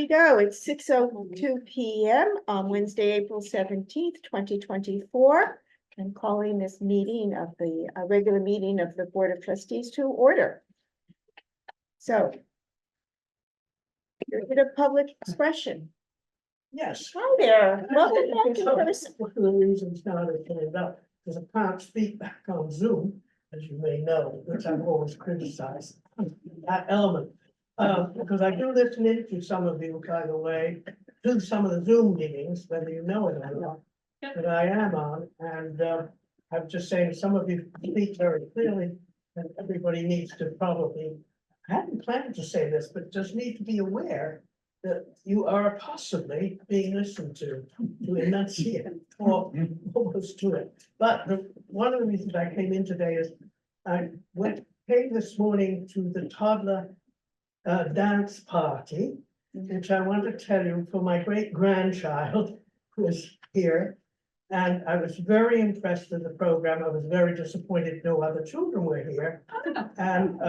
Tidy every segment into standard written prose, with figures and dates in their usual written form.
we go. It's 6:02 PM on Wednesday, April 17th, 2024. I'm calling this meeting of the regular meeting of the Board of Trustees to order. So you're bit of public expression. Yes. Hi there. Welcome back in person. One of the reasons now that came up, because I can't speak back on Zoom, as you may know, which I've always criticized, that element. Because I do listen in to some of you, by the way, to some of the Zoom meetings, whether you know it or not, that I am on, and I'm just saying, some of you speak very clearly, and everybody needs to probably, I hadn't planned to say this, but just need to be aware that you are possibly being listened to enunciate, or almost to it. But one of the reasons I came in today is I came this morning to the toddler dance party, which I want to tell you for my great grandchild who is here. And I was very impressed with the program. I was very disappointed no other children were here. And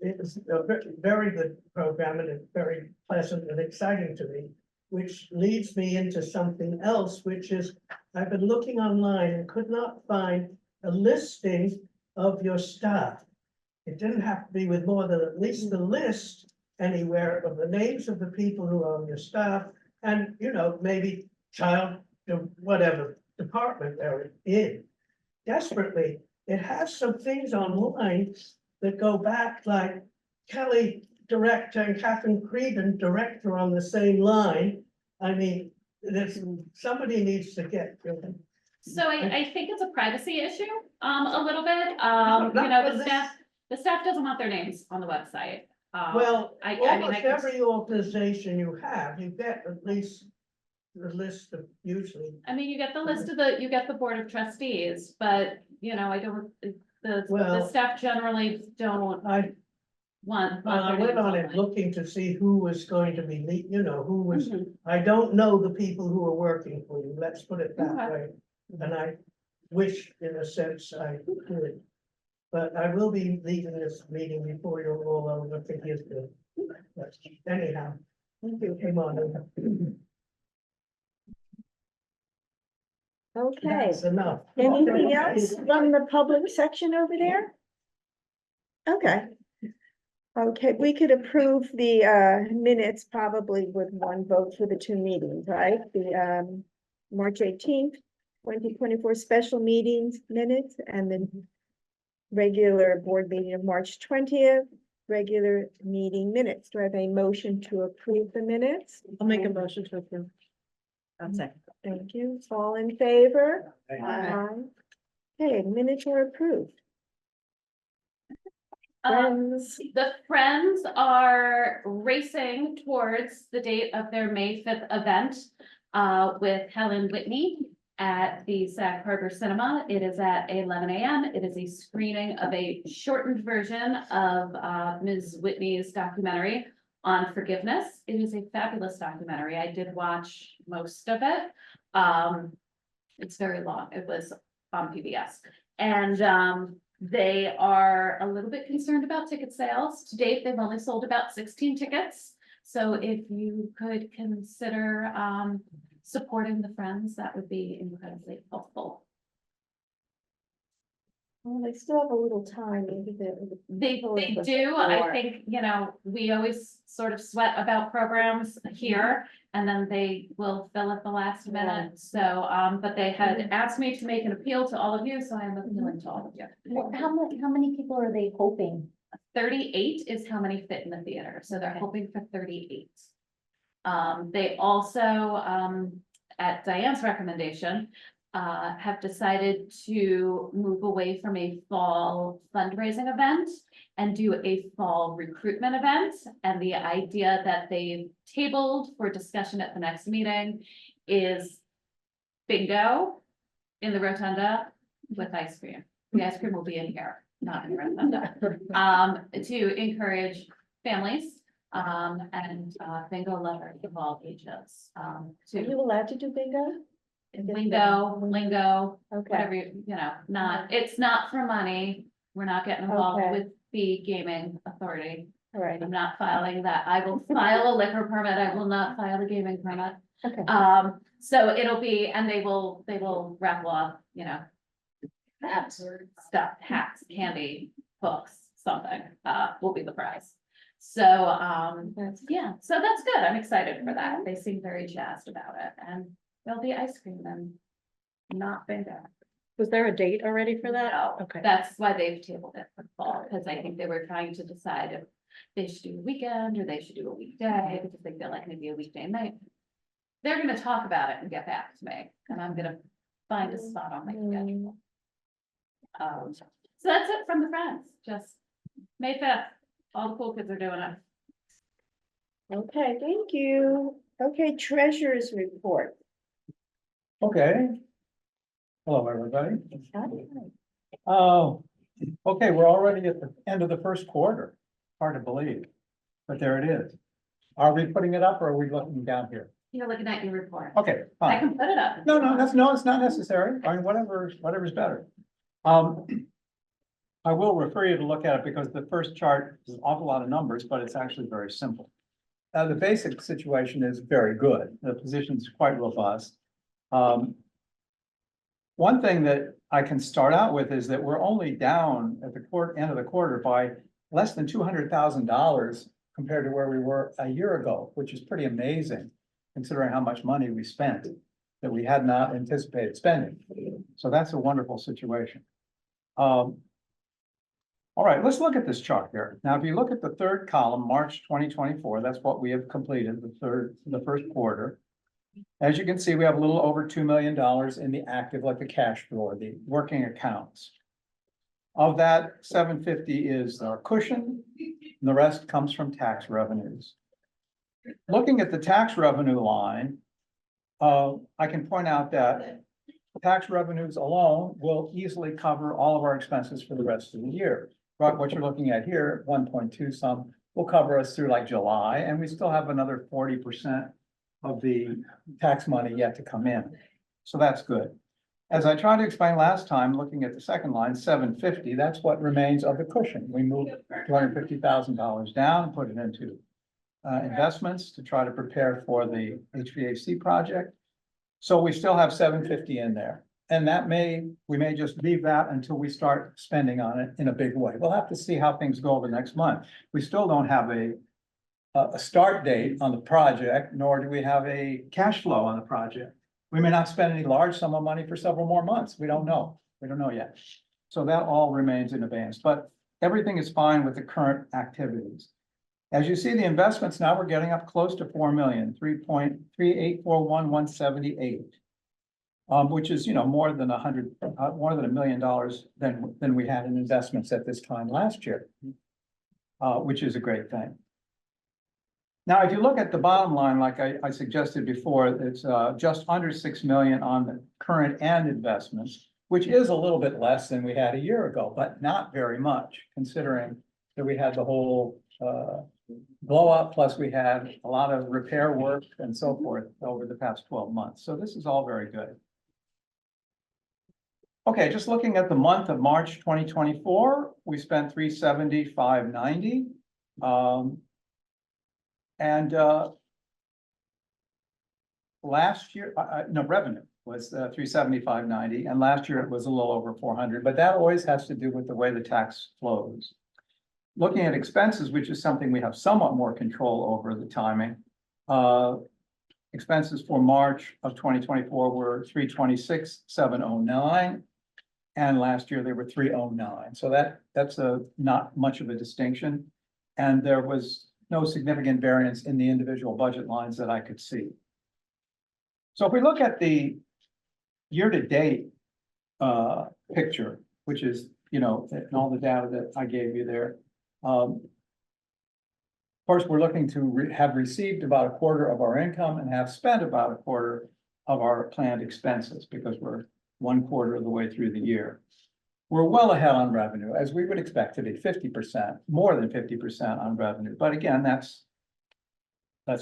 it was a very good program, and it's very pleasant and exciting to me, which leads me into something else, which is I've been looking online and could not find a listing of your staff. It didn't have to be with more than at least the list anywhere of the names of the people who are on your staff, and, you know, maybe child, whatever department they're in. Desperately, it has some things online that go back, like Kelly, director, and Catherine Creedon, director, on the same line. I mean, somebody needs to get. So I think it's a privacy issue, a little bit, No, you know, not for the staff doesn't want their names on the website. Well, I mean, almost every organization you have, you get at least the list of usually. I mean, you get the list of you get the Board of Trustees, but, you know, the Well, staff generally don't I want. I their went names on it online. looking to see who was going to be, you know, who was, Mhm. I don't know the people who are working for you, let's put it that Okay. way. And I wish, in a sense, I could. But I will be leaving this meeting before you're all over, I think it's good. But anyhow, you came on. Okay. That's enough. Anything else from the public section over there? Okay. Okay, we could approve the minutes probably with one vote for the two meetings, right? The March 18th, 2024 special meetings minutes, and then regular board meeting of March 20th, regular meeting minutes. Do I have a motion to approve the minutes? I'll make a motion to approve. I'll second. Thank you. All in favor? Aye. Okay, minutes are approved. Friends. The Friends are racing towards the date of their May 5th event with Helen Whitney at the Sag Harbor Cinema. It is at 11 a.m. It is a screening of a shortened version of Ms. Whitney's documentary on forgiveness. It is a fabulous documentary. I did watch most of it. It's very long. It was on PBS. And they are a little bit concerned about ticket sales. To date, they've only sold about 16 tickets. So if you could consider supporting the Friends, that would be incredibly helpful. Well, they still have a little time. Maybe They do. I think, you know, we always sort of sweat about programs here, and then they will fill at the last minute. So, but they had asked me to make an appeal to all of you, so I am appealing to all of you. How many people are they hoping? 38 is how many fit in the theater, so they're hoping for 38. They also, at Diane's recommendation, have decided to move away from a fall fundraising event and do a fall recruitment event. And the idea that they've tabled for discussion at the next meeting is bingo in the rotunda with ice cream. The ice cream will be in here, not in the rotunda, to encourage families and bingo lovers of all ages. Are you allowed to do bingo? Lingo, Okay. whatever, you know, not, it's not for money. We're not getting involved Okay. with the gaming authority. All right, I'm not filing that. I will file a liquor permit. I will not file a gaming permit. okay. So it'll be, and they will raffle off, you know, stuff, hats, candy, books, something, will be the prize. So, yeah, so that's good. I'm excited for that. They seem very jazzed about it, and there'll be ice cream and not bingo. Was there a date already for that? No, Okay. that's why they've tabled it for the fall, because I think they were trying to decide if they should do a weekend or they should do a weekday, because they feel like maybe a weekday night. They're gonna talk about it and get back to me, and I'm gonna find a spot on my schedule. So that's it from the Friends, just May 5th, all the cool kids are doing it. Okay, thank you. Okay, treasurer's report. Okay. Hello, everybody. Oh, okay, we're already at the end of the first quarter. Hard to believe, but there it is. Are we putting it up or are we looking down here? You're looking at your report. Okay, I fine. can put it up. No, it's not necessary. I mean, whatever's better. I will refer you to look at it because the first chart is an awful lot of numbers, but it's actually very simple. The basic situation is very good. The position is quite robust. One thing that I can start out with is that we're only down at the end of the quarter by less than $200,000 compared to where we were a year ago, which is pretty amazing considering how much money we spent that we had not anticipated spending. So that's a wonderful situation. All right, let's look at this chart here. Now, if you look at the third column, March 2024, that's what we have completed, the first quarter. As you can see, we have a little over $2 million in the active, like the cash drawer, the working accounts. Of that, 750 is our cushion, and the rest comes from tax revenues. Looking at the tax revenue line, I can point out that tax revenues alone will easily cover all of our expenses for the rest of the year. But what you're looking at here, 1.2 some, will cover us through like July, and we still have another 40% of the tax money yet to come in. So that's good. As I tried to explain last time, looking at the second line, 750, that's what remains of the cushion. We moved $250,000 down, put it into investments to try to prepare for the HVAC project. So we still have 750 in there. And we may just leave that until we start spending on it in a big way. We'll have to see how things go over the next month. We still don't have a start date on the project, nor do we have a cash flow on the project. We may not spend any large sum of money for several more months. We don't know. We don't know yet. So that all remains in advance, but everything is fine with the current activities. As you see, the investments now we're getting up close to 4 million, 3.3841178, which is, more than $1 million than we had in investments at this time last year, which is a great thing. Now, if you look at the bottom line, like I suggested before, it's just under 6 million on the current and investments, which is a little bit less than we had a year ago, but not very much, considering that we had the whole blow up, plus we had a lot of repair work and so forth over the past 12 months. So this is all very good. Okay, just looking at the month of March 2024, we spent $370,590. Last year, revenue was $375,990, and last year it was a little over 400, but that always has to do with the way the tax flows. Looking at expenses, which is something we have somewhat more control over the timing, expenses for March of 2024 were $326,709, and last year they were $309. So that's not much of a distinction, and there was no significant variance in the individual budget lines that I could see. So if we look at the year-to-date picture, which is, and all the data that I gave you there, of course, we're looking to have received about a quarter of our income and have spent about a quarter of our planned expenses because we're 1/4 of the way through the year. We're well ahead on revenue, as we would expect to be 50%, more than 50% on revenue. But again, that's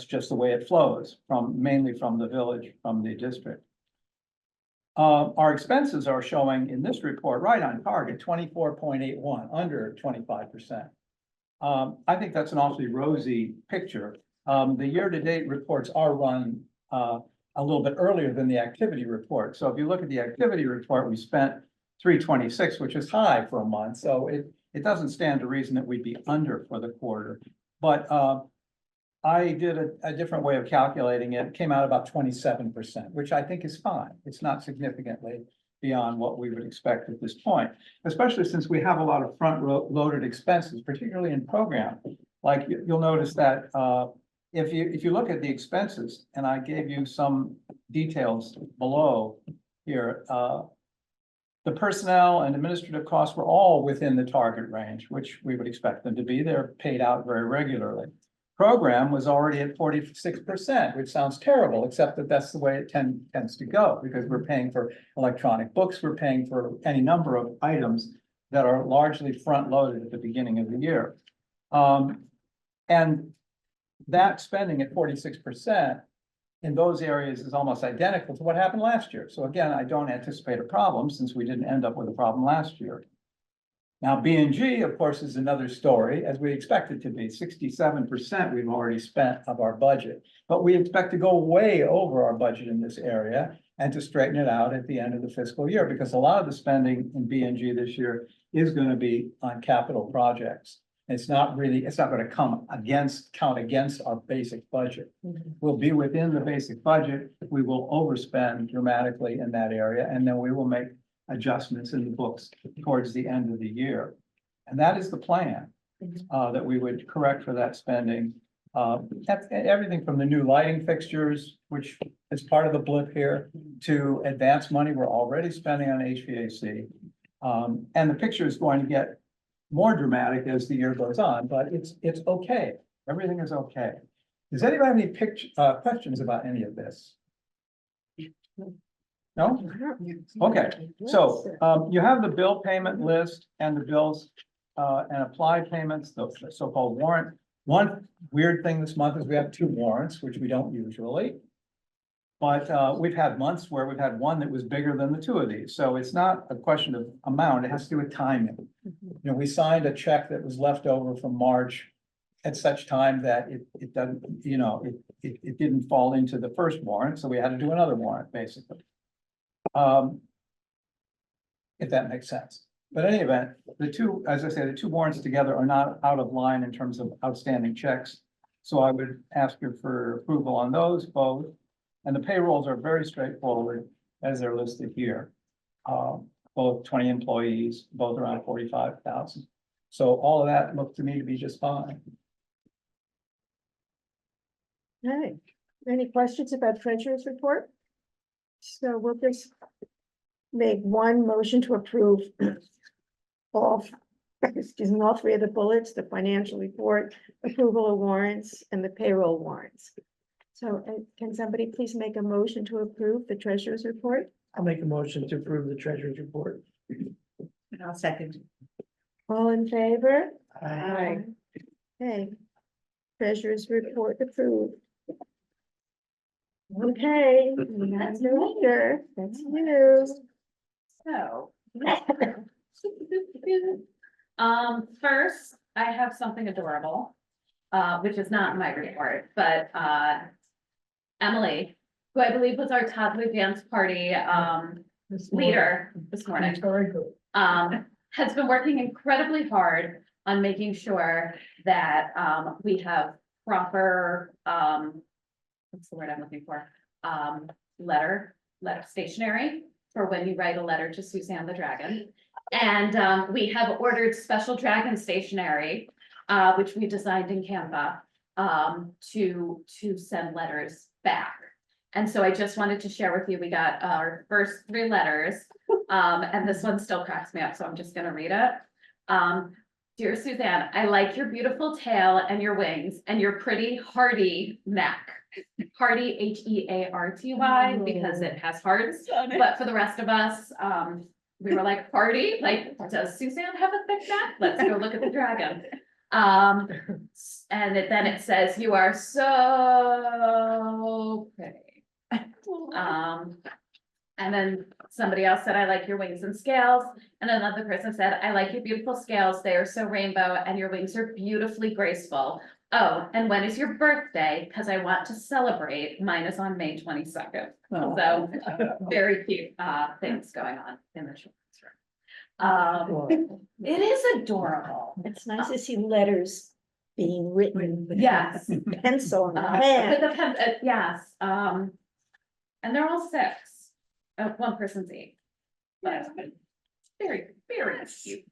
just the way it flows mainly from the village, from the district. Our expenses are showing in this report right on target, 24.81, under 25%. I think that's an awfully rosy picture. The year-to-date reports are run, a little bit earlier than the activity report. So if you look at the activity report, we spent 326, which is high for a month, so it doesn't stand to reason that we'd be under for the quarter. But, I did a different way of calculating it. It came out about 27%, which I think is fine. It's not significantly beyond what we would expect at this point, especially since we have a lot of loaded expenses, particularly in program. Like you'll notice that if you look at the expenses, and I gave you some details below here, the personnel and administrative costs were all within the target range, which we would expect them to be. They're paid out very regularly. Program was already at 46%, which sounds terrible, except that that's the way it tends to go, because we're paying for electronic books, we're paying for any number of items that are largely front-loaded at the beginning of the year. And that spending at 46% in those areas is almost identical to what happened last year. So again, I don't anticipate a problem since we didn't end up with a problem last year. Now, B&G, of course, is another story, as we expect it to be. 67% we've already spent of our budget, but we expect to go way over our budget in this area and to straighten it out at the end of the fiscal year, because a lot of the spending in B&G this year is going to be on capital projects. It's not going to count against our basic budget. We'll be within the basic budget. We will overspend dramatically in that area, and then we will make adjustments in the books towards the end of the year. And that is the plan, that we would correct for that spending. That's everything from the new lighting fixtures, which is part of the blip here, to advanced money we're already spending on HVAC. And the picture is going to get more dramatic as the year goes on, but it's okay. Everything is okay. Does anybody have any questions about any of this? No? Okay, so you have the bill payment list and the bills and applied payments, the so-called warrant. One weird thing this month is we have 2 warrants, which we don't usually. But we've had months where we've had one that was bigger than the 2 of these. So it's not a question of amount, it has to do with timing. You know, we signed a check that was left over from March at such time that it doesn't, you know, it didn't fall into the first warrant, so we had to do another warrant, basically. If that makes sense. But in any event, the 2, as I say, the 2 warrants together are not out of line in terms of outstanding checks. So I would ask you for approval on those both. And the payrolls are very straightforward as they're listed here. Both 20 employees, both around 45,000. So all of that looked to me to be just fine. Okay, any questions about treasurer's report? So we'll just make one motion to approve all, excuse me, all 3 of the bullets, the financial report, approval of warrants, and the payroll warrants. So can somebody please make a motion to approve the treasurer's report? I'll make a motion to approve the treasurer's report. And I'll second. All in favor? Aye. Okay. Treasurer's report approved. Okay, that's Director, that's you. So. First, I have something adorable, which is not my report, but, Emily, who I believe was our toddler dance party, leader this morning. Very good. Has been working incredibly hard on making sure that, we have proper, what's the word I'm looking for? Letter stationery for when you write a letter to Suzanne the Dragon. And, we have ordered special dragon stationery, which we designed in Canva, to send letters back. And so I just wanted to share with you, we got our first 3 letters, and this one still cracks me up, so I'm just gonna read it. Dear Suzanne, I like your beautiful tail and your wings and your pretty hardy neck. Hardy, H-E-A-R-T-Y, because it has hearts, but for the rest of us, we were like, party, like, does Suzanne have a thick neck? Let's go look at the dragon. And then it says, you are so pretty. And then somebody else said, I like your wings and scales. And another person said, I like your beautiful scales. They are so rainbow and your wings are beautifully graceful. Oh, and when is your birthday? Because I want to celebrate. Mine is on May 22nd. So very cute things going on in the children's room. It is adorable. It's nice to see letters being written. Yes. Pencil and With pen. the pen, yes, and they're all 6. One person's 8. But very, very cute.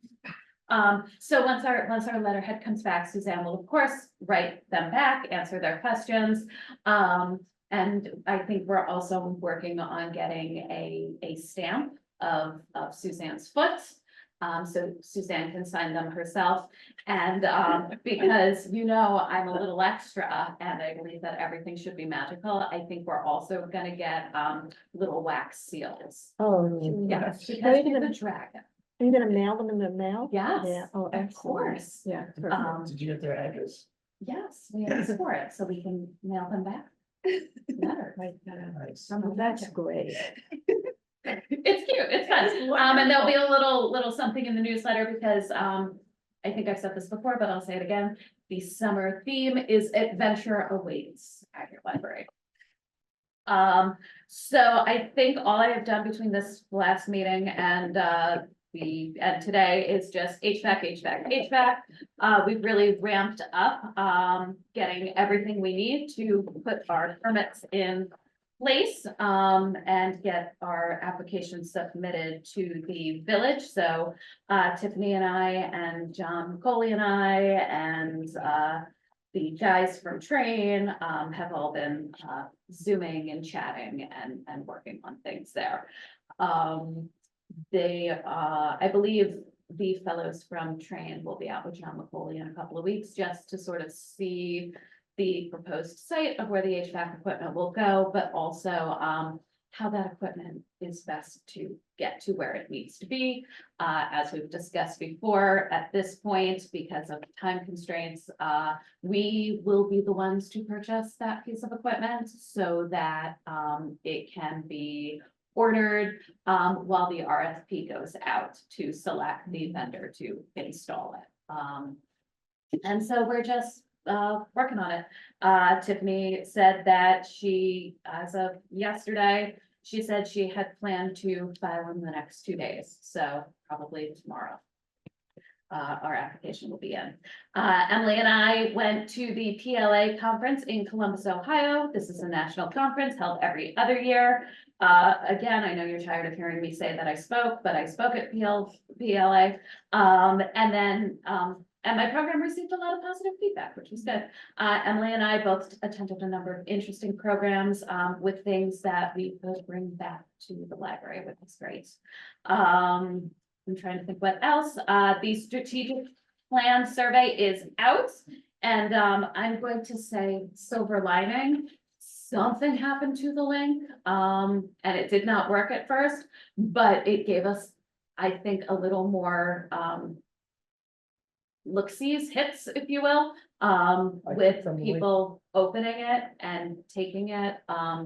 So once our letterhead comes back, Suzanne will of course write them back, answer their questions. And I think we're also working on getting a stamp of Suzanne's foot. So Suzanne can sign them herself. And because I'm a little extra and I believe that everything should be magical, I think we're also gonna get little wax seals. Oh, Yes, Are because you he's gonna- a dragon. Are you gonna mail them in the mail? Yes, Yeah, oh, of excellent. course. Yeah. perfect. Did you get their address? Yes, we asked for it, so we can mail them back. Letter. Nice. Oh, that's great. It's cute, it's fun. And there'll be a little something in the newsletter because, I think I've said this before, but I'll say it again. The summer theme is Adventure Awaits at your library. So I think all I have done between this last meeting and, today is just HVAC. We've really ramped up, getting everything we need to put our permits in place, and get our application submitted to the village. So, Tiffany and I and John McCauley and I and, the guys from Train, have all been, Zooming and chatting and working on things there. I believe the fellows from Train will be out with John McCauley in a couple of weeks just to sort of see the proposed site of where the HVAC equipment will go, but also how that equipment is best to get to where it needs to be. As we've discussed before, at this point, because of time constraints, we will be the ones to purchase that piece of equipment so that it can be ordered while the RFP goes out to select the vendor to install it. And so we're just working on it. Tiffany said that she, as of yesterday, she said she had planned to file in the next 2 days, so probably tomorrow. Our application will be in. Emily and I went to the PLA conference in Columbus, Ohio. This is a national conference held every other year. Again, I know you're tired of hearing me say that I spoke, but I spoke at PLA. And my program received a lot of positive feedback, which was good. Emily and I both attended a number of interesting programs with things that we could bring back to the library, which was great. I'm trying to think what else. The strategic plan survey is out, and I'm going to say silver lining. Something happened to the link, and it did not work at first, but it gave us, I think, a little more look-sees, hits, if you will, with people opening it and taking it,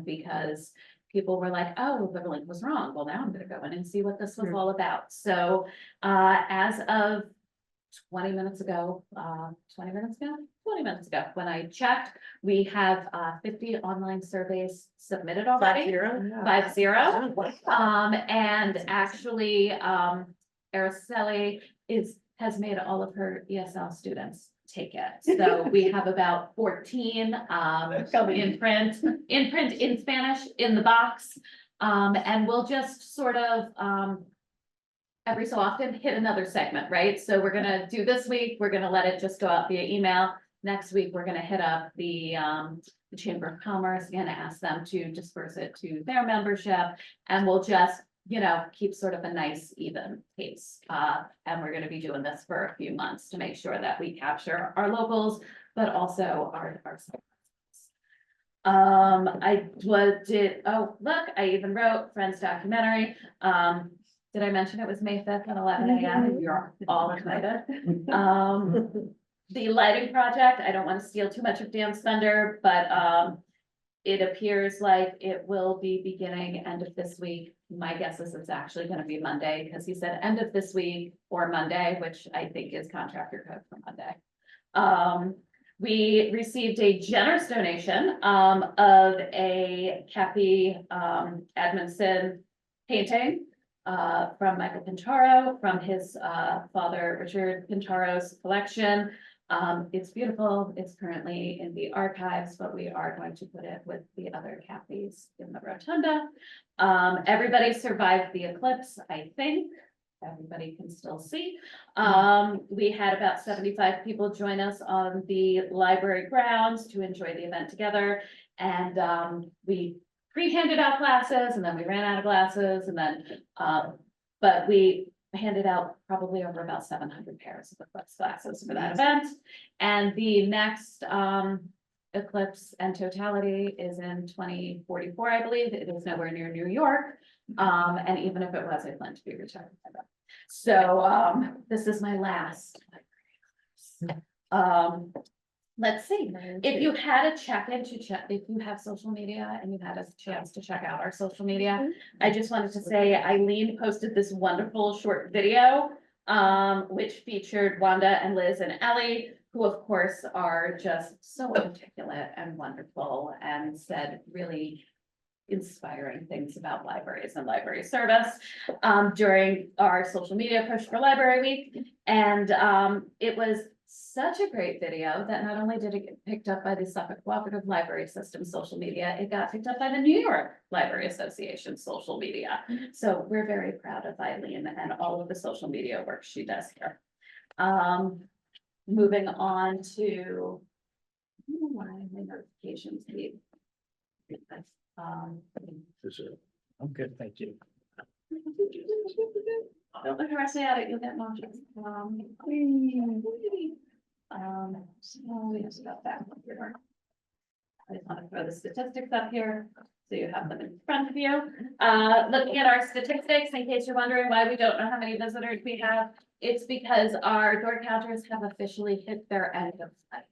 because people were like, oh, the link was wrong. Well, now I'm gonna go in and see what this was all about. So, as of 20 minutes ago, when I checked, we have 50 online surveys submitted already. 50. And actually, Araceli has made all of her ESL students take it. So we have about 14 in print, in Spanish, in the box. And we'll just sort of every so often hit another segment, right? So we're gonna do this week, we're gonna let it just go out via email. Next week, we're gonna hit up the Chamber of Commerce, gonna ask them to disperse it to their membership, and we'll just, keep sort of a nice even pace. And we're gonna be doing this for a few months to make sure that we capture our locals, but also our. I even wrote Friends documentary. Did I mention it was May 5th at 11 a.m.? You're all excited. The lighting project, I don't want to steal too much of Dan's thunder, but it appears like it will be beginning end of this week. My guess is it's actually gonna be Monday, because he said end of this week or Monday, which I think is contractor code for Monday. We received a generous donation, of a Kathy, Edmondson painting, from Michael Pintaro, from his, father, Richard Pintaro's collection. It's beautiful. It's currently in the archives, but we are going to put it with the other Kathys in the rotunda. Everybody survived the eclipse, I think. Everybody can still see. We had about 75 people join us on the library grounds to enjoy the event together. And we pre-handed out glasses, and then we ran out of glasses, and then, but we handed out probably over about 700 pairs of eclipse glasses for that event. And the next eclipse and totality is in 2044, I believe. It is nowhere near New York. And even if it was, I plan to be retired by then. So this is my last. Let's see, if you had a check-in to check, if you have social media and you had a chance to check out our social media, I just wanted to say Eileen posted this wonderful short video, which featured Wanda and Liz and Ellie, who of course are just so articulate and wonderful and said really inspiring things about libraries and library service during our social media push for Library Week. And it was such a great video that not only did it get picked up by the Suffolk Cooperative Library System social media, it got picked up by the New York Library Association social media. So we're very proud of Eileen and all of the social media work she does here. Moving on to why my notifications leave. I'm good, thank you. Don't let the rest of it, you'll get motions. So we have about that one here. I just want to throw the statistics up here, so you have them in front of you. Looking at our statistics, in case you're wondering why we don't know how many visitors we have, it's because our door counters have officially hit their end of life.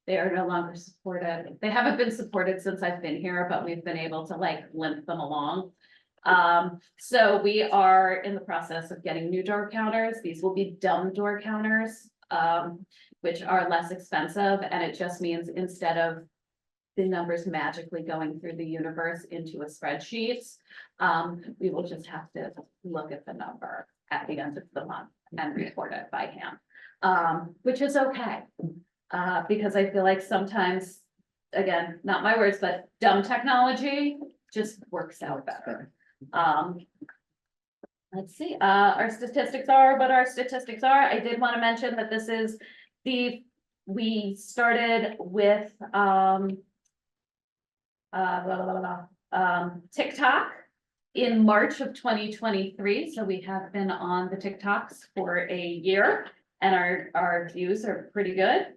They are no longer supported. They haven't been supported since I've been here, but we've been able to like limp them along. So we are in the process of getting new door counters. These will be dumb door counters, which are less expensive. And it just means instead of the numbers magically going through the universe into a spreadsheet, we will just have to look at the number at the end of the month and report it by hand, which is okay. Because I feel like sometimes, again, not my words, but dumb technology just works out better. Let's see, our statistics are what our statistics are. I did want to mention that this is we started with TikTok in March of 2023. So we have been on the TikToks for a year and our views are pretty good.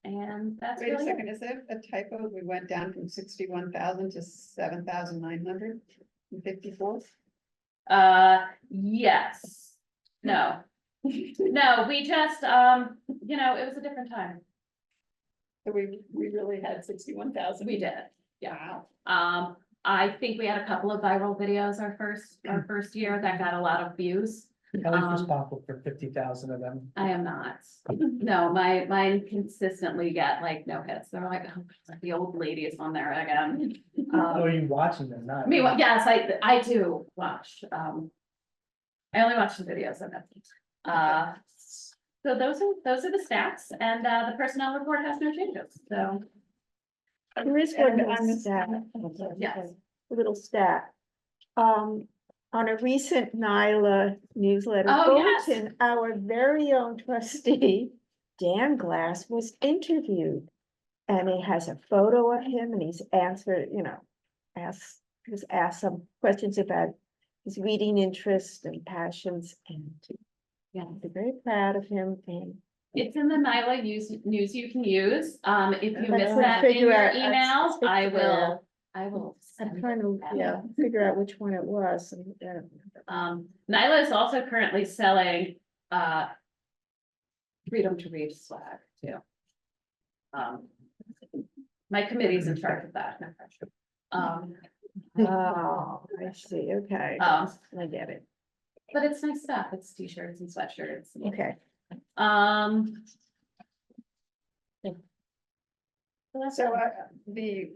And that's Wait a really second, is that a typo? We went down from 61,000 to 7,954? Yes, no, no, we just, you know, it was a different time. So we really had 61,000. We did, Wow. I think we had a couple of viral videos our first year that got a lot of views. Kelly's responsible for 50,000 of them. I am not. No, mine consistently get like no hits. They're like, oh, the old lady is on there again. Oh, you watching them, not? I mean, yes, I do watch. I only watch the videos of it. So those are the stats, and the personnel report has no changes. So There is one little stat, yes, a little stat. On a recent NYLA newsletter Oh, yes. bulletin, our very own trustee, Dan Glass, was interviewed. And it has a photo of him and he's answered, he was asked some questions about his reading interests and passions, and yeah, they're very proud of him. And it's in the NYLA news you can use. If you Let's miss that in figure your out- emails, let's I figure will. I'm send trying to, it. figure out which one it was. And, NYLA is also currently selling freedom to read swag too. My committee's in charge of that. Um, Oh, I see, okay, um, I get it, but it's nice stuff. It's t-shirts and sweatshirts. okay. Um. So the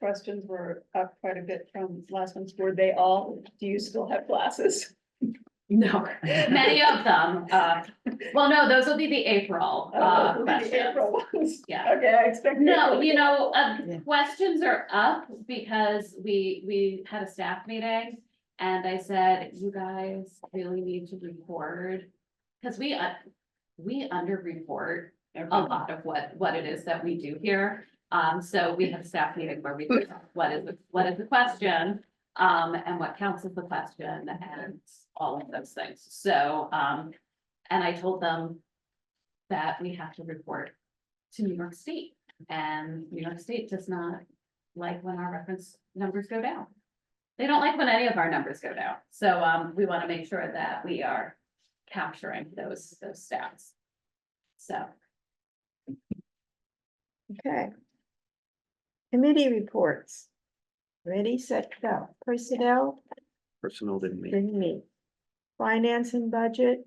questions were up quite a bit from last ones. Were they all, do you still have classes? No, many of them, well, no, those will be the April, Oh, those will be the questions. April ones. Yeah. Okay, I expect. No, you know, Yeah. questions are up because we had a staff meeting. And I said, you guys really need to record, because we under-report a lot of what it is that we do here. So we have a staff meeting where we, what is the question? And what counts as the question and all of those things. So, and I told them that we have to report to New York State. And New York State does not like when our reference numbers go down. They don't like when any of our numbers go down. So, we want to make sure that we are capturing those stats. So, Okay. Committee reports. Ready, set, go. Personnel, Personnel didn't meet. didn't meet. Finance and budget,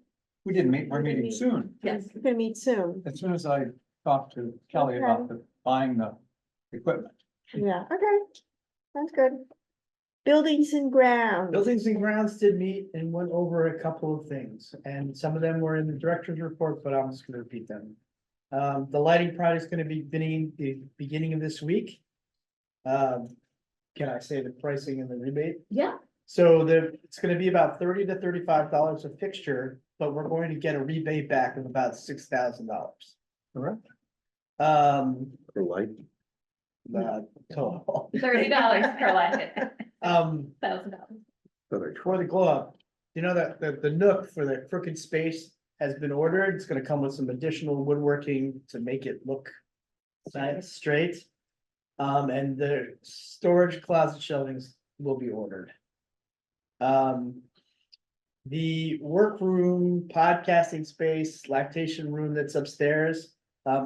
We didn't meet, we're meeting soon. yes. we're gonna meet soon. As soon as I talked to Kelly about the buying the equipment. Yeah, okay, sounds good. Buildings and grounds. Buildings and grounds did meet and went over a couple of things, and some of them were in the director's report, but I'm just gonna repeat them. The lighting project is gonna be beginning, the beginning of this week. Can I say the pricing and the rebate? Yeah, So it's gonna be about $30 to $35 a fixture, but we're going to get a rebate back of about $6,000. Correct. For light. Total. $30 per light, Um, $1,000. for the glow up, you know, that the nook for the crooked space has been ordered. It's gonna come with some additional woodworking to make it look nice, straight. And the storage closet shelvings will be ordered. The workroom, podcasting space, lactation room that's upstairs,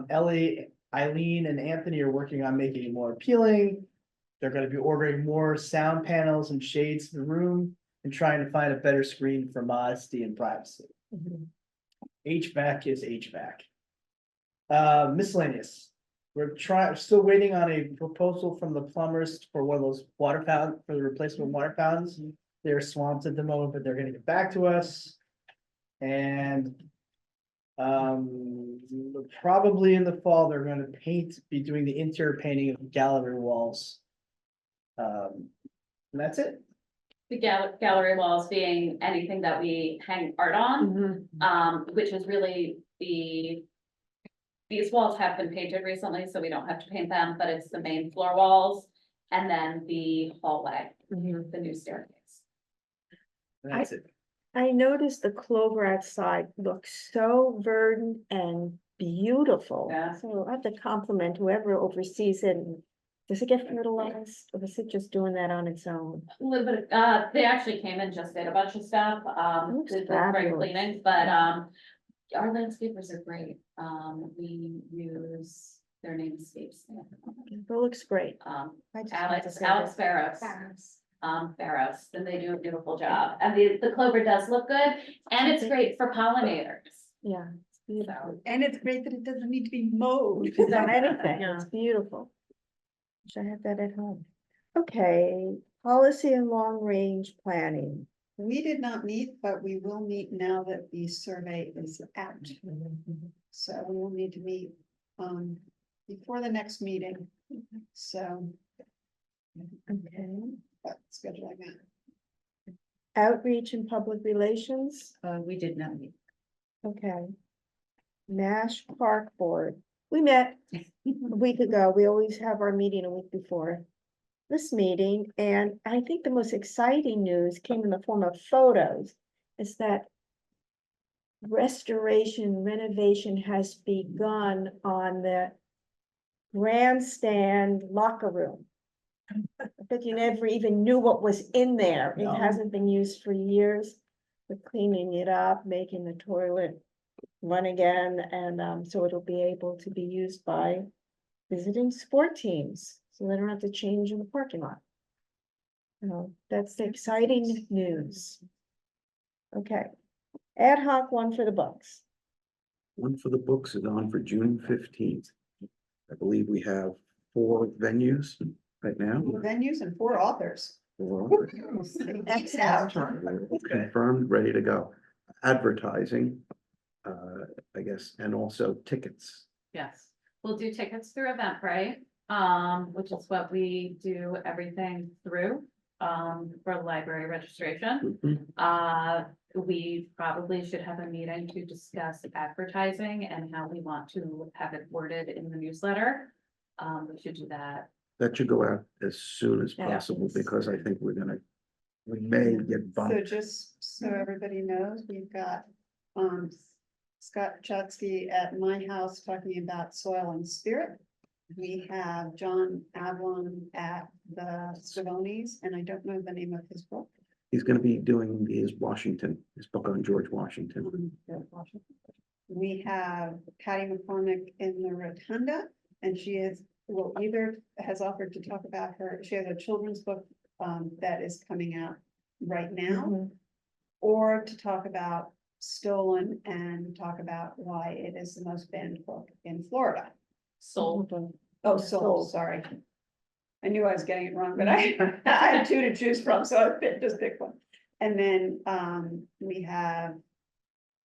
Ellie, Eileen and Anthony are working on making it more appealing. They're gonna be ordering more sound panels and shades to the room and trying to find a better screen for modesty and privacy. HVAC is HVAC. Miscellaneous. We're still waiting on a proposal from the plumbers for one of those water fountain, for the replacement water fountains. They're swamped at the moment, but they're gonna get back to us. And probably in the fall, they're gonna be doing the interior painting of gallery walls. And that's it. The gallery walls being anything that we hang art on, which is really these walls have been painted recently, so we don't have to paint them, but it's the main floor walls. And then the hallway, the new staircase. And that's it. I noticed the clover outside looks so verdant and beautiful. Yeah. So I have to compliment whoever oversees it. Does it get fertilized or is it just doing that on its own? A little bit, they actually came and just did a bunch of stuff, Looks did the spring fabulous. cleaning, but, our landscapers are great. We use, their name escapes me. It looks great. I just wanted to say Alex that. Barros, and they do a beautiful job. And the clover does look good, and it's great for pollinators. Yeah, it's beautiful. And it's great that it doesn't need to be mowed. It's on anything, it's beautiful. Wish I had that at home. Okay, policy and long range planning. We did not meet, but we will meet now that the survey is out. So we will need to meet before the next meeting. So Okay. scheduling that. Outreach and public relations, We did not meet. okay. Nash Park Board, we met a week ago, we always have our meeting a week before this meeting, and I think the most exciting news came in the form of photos, is that restoration renovation has begun on the grandstand locker room. I bet you never even knew what was in there. It No. hasn't been used for years. We're cleaning it up, making the toilet run again, and, so it'll be able to be used by visiting sport teams, so they don't have to change in the parking lot. That's the exciting news. Okay, ad hoc one for the books. One for the books is on for June 15th. I believe we have 4 venues right now. 4 venues and 4 authors. 4 Excellent. confirmed, ready to go. Advertising, I guess, and also tickets. Yes, we'll do tickets through Eventbrite, which is what we do everything through, for library registration. Mhm. We probably should have a meeting to discuss advertising and how we want to have it worded in the newsletter. We should do that. That should go out as soon as Yeah. possible, because I think we may get So bumped. just so everybody knows, we've got, Scott Chutsky at my house talking about soil and spirit. We have John Avlon at the Savonis, and I don't know the name of his book. He's gonna be doing his book on George Washington. We have Patty McCormick in the Rotunda, and has offered to talk about she has a children's book, that is coming out right now. Mhm. Or to talk about Stolen and talk about why it is the most banned book in Florida. Sold. Oh, Sold. Soul, sorry. I knew I was getting it wrong, but I had 2 to choose from, so I just picked one. And then, we have,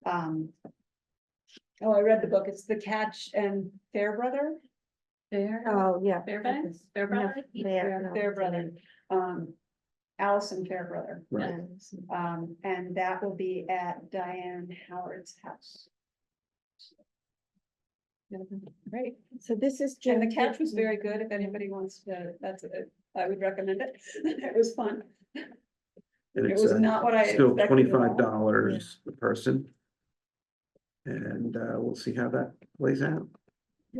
I read the book, it's The Catch and Fairbrother. Oh, yeah. Fairbanks, Yeah, Fairbrother? no, Fairbrother, Allison Fairbrother. Right. And that will be at Diane Howard's house. Right, so this is. And the June catch was 15th. very good, if anybody wants to, I would recommend it, it was fun. And It it's was not what I still expected at all. $25 a person. And we'll see how that plays out.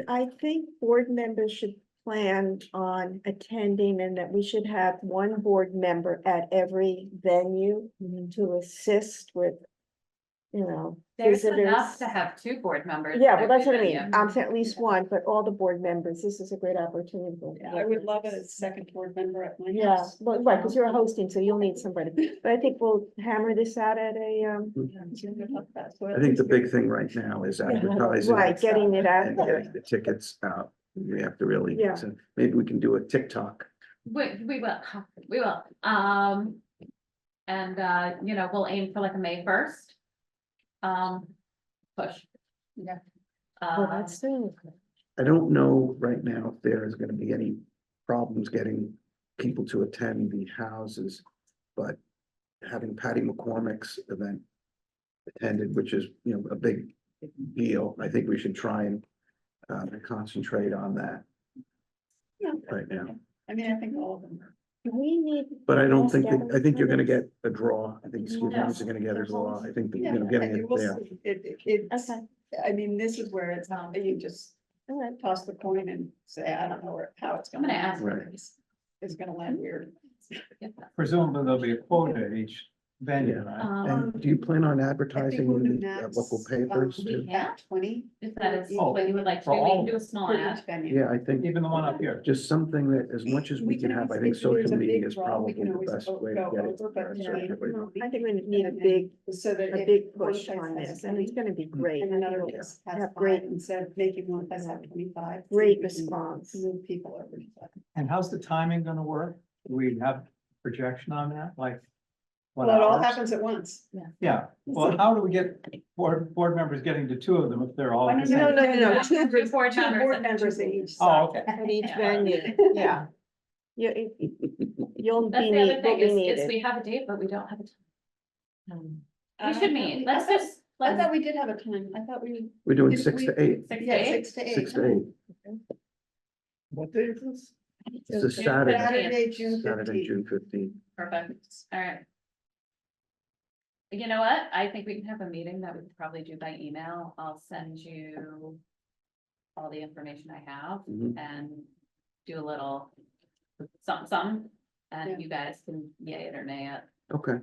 I think board members should plan on attending, and that we should have one board member at every venue to assist with, There's visitors. enough to have 2 board members. Yeah, at well, that's what I every mean. venue. I'm saying at least one, but all the board members, this is a great opportunity. for Yeah, I board would love it members. as second board member at my Yeah, house. well, right, because you're hosting, so you'll need somebody, but I think we'll hammer this out at a, I think the big thing right now is advertising. right, getting it out And there. getting the tickets out. We have to really, Yeah. so maybe we can do a TikTok. We will, and, we'll aim for like a May 1st. Push. Yeah. Well, that's soon. I don't know right now if there is gonna be any problems getting people to attend the houses, but having Patty McCormick's event attended, which is, a big deal, I think we should try and concentrate on that Yeah. right now. I mean, I think all of them. We need. But I don't Yes, think, Gavin, I think you're gonna comments? get a draw. I think students are gonna get a draw. I think, that, getting it We'll there. see. It's, Okay, I mean, this is where it's, you just all right. toss the coin and say, I don't know how it's I'm gonna gonna land. Right. It's gonna land weird. Presumably there'll be a quota at each venue, right? And do you plan on advertising we'll do in the max, local papers we too? can. At 20. If that is Oh, what you would like to for do, we all can of do a small for ad. each venue. Yeah, I think Even the one up here. just something that as much as we can have, I think If there's social a big media is draw, we probably can the always best go way to get it. over, but to Yeah. everybody. I think we need a big, So that a if big one push place on has this, and it's 20, gonna be great. and another I think place we'll has have 5, great, instead of making one place have 25. great we can response. Move people over to that. And how's the timing gonna work? Do we have projection on that, like? what Well, it all hours? happens at once. Yeah, well, how do we get board members getting to 2 of them if they're all? Oh, at the No, same- no, no, no, Two two board Two members. board and members two at board- each side. Oh, okay. at each Yeah. venue, yeah. You'll That's be the other need, will thing be is needed. we have a date, but we don't have a time. We I should thought meet, I let's thought- just, I thought let's, we did have a time. I thought we. We're doing Did 6 we- to 8, 6 to Yeah, 8. 6 to 8. 6 to 8. What day is this? It's a June Saturday, 15th. Saturday, June Saturday, 15th. June 15th. Perfect, all right. You know what, I think we can have a meeting that we could probably do by email, I'll send you all the information I have Mhm. and do a little something, Yeah. and you guys can yay it or nay it. Okay,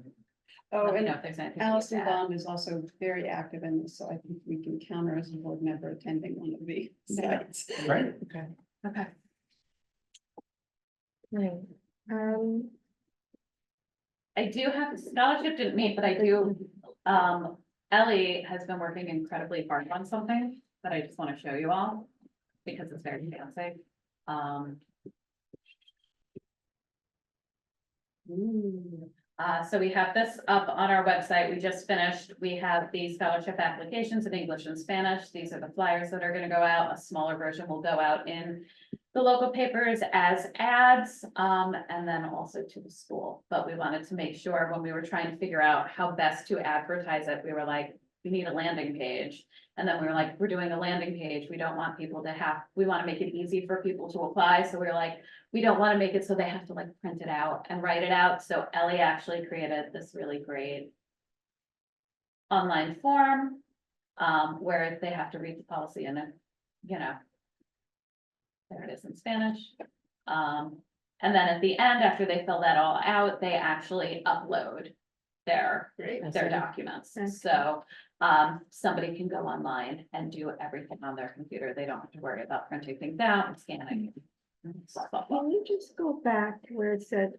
Oh, Let me and know if there's anything. you'd Allison add. Bond is also very active in this, so I think we can count her as a board member attending one of the Yeah. sites. Right? Okay. Right. Um, I do have, scholarship didn't meet, but I do, Ellie has been working incredibly hard on something that I just want to show you all. Because it's very fancy. So we have this up on our website. We just finished. We have the scholarship applications in English and Spanish. These are the flyers that are gonna go out. A smaller version will go out in the local papers as ads, and then also to the school. But we wanted to make sure when we were trying to figure out how best to advertise it, we were like, we need a landing page. And then we were like, we're doing a landing page. We don't want people to have, we want to make it easy for people to apply. So we were like, we don't want to make it so they have to like print it out and write it out. So Ellie actually created this really great online form, where they have to read the policy and then, you know, there it is in Spanish. And then at the end, after they fill that all out, they actually upload their documents. Okay. So, somebody can go online and do everything on their computer. They don't have to worry about printing things out and scanning. Blah, blah, blah. can you just go back to where it said?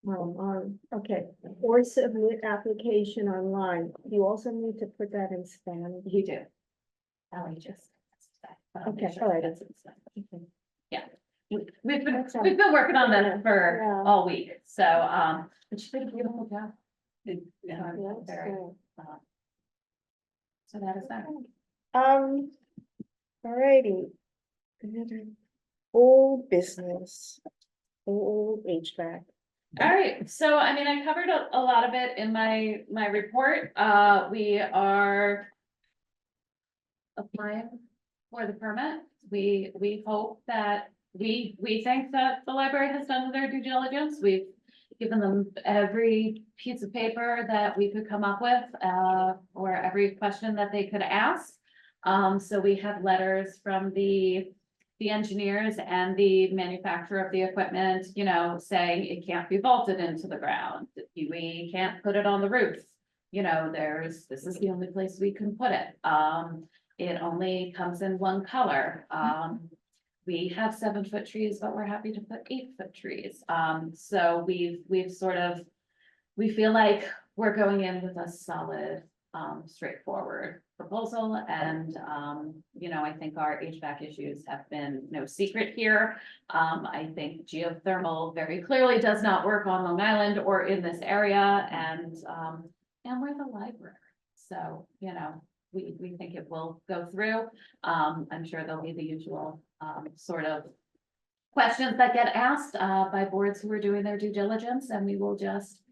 Okay, or submit application online. You also need to put that in Spanish. You do. Ellie just. Okay, all right. Yeah, we've been, That's all. we've been working on this for Yeah. all week, so, but she did a beautiful job. Yeah. So I'm That's very, good. So that is that. Alrighty. Old business, old HVAC. All right, so I mean, I covered a lot of it in my report. We are applying for the permit. We hope that, we think that the library has done their due diligence. We've given them every piece of paper that we could come up with, or every question that they could ask. So we have letters from the engineers and the manufacturer of the equipment, you know, saying it can't be vaulted into the ground. We can't put it on the roof. You know, this is the only place we can put it. It only comes in one color. We have 7-foot trees, but we're happy to put 8-foot trees. So we've sort of, we feel like we're going in with a solid, straightforward proposal. And, you know, I think our HVAC issues have been no secret here. I think geothermal very clearly does not work on Long Island or in this area, and we're the library. So, you know, we think it will go through. I'm sure there'll be the usual, sort of questions that get asked, by boards who are doing their due diligence, and we will just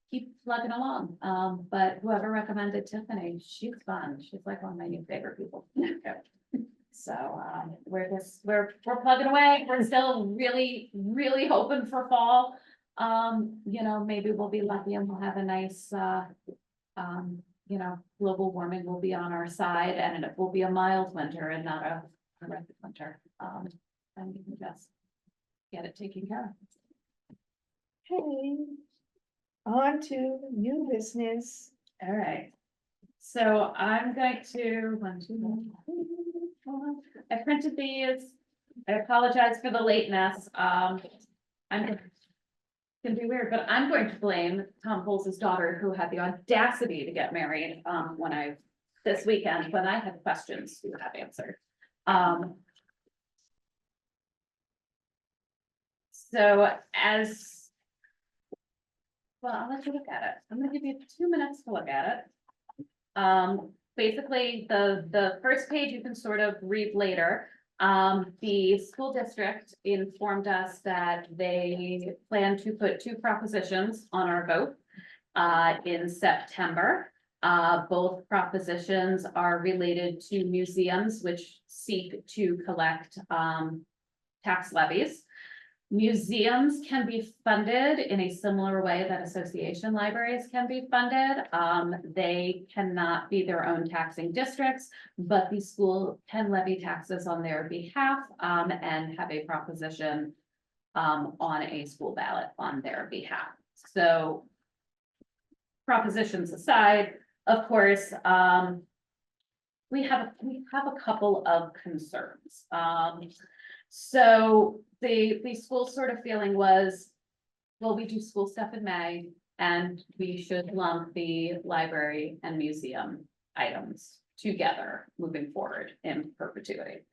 keep plugging along. But whoever recommended Tiffany, she's fun. She's like one of my new favorite people. So, we're plugging away. We're still really, really hoping for fall. You know, maybe we'll be lucky and we'll have a nice, you know, global warming will be on our side, and it will be a mild winter and not a horrific winter. And we can just get it taken care of. Hey, on to new business. All right. So I'm going to, I printed these. I apologize for the lateness. I'm gonna be weird, but I'm going to blame Tom Holz's daughter, who had the audacity to get married, this weekend, when I had questions to have answered. So as, well, I'll let you look at it. I'm gonna give you 2 minutes to look at it. Basically, the first page you can sort of read later. The school district informed us that they plan to put 2 propositions on our vote in September. Both propositions are related to museums which seek to collect tax levies. Museums can be funded in a similar way that association libraries can be funded. They cannot be their own taxing districts, but the school can levy taxes on their behalf, and have a proposition on a school ballot on their behalf. So propositions aside, of course, we have a couple of concerns. So the school sort of feeling was, well, we do school stuff in May, and we should lump the library and museum items together moving forward in perpetuity.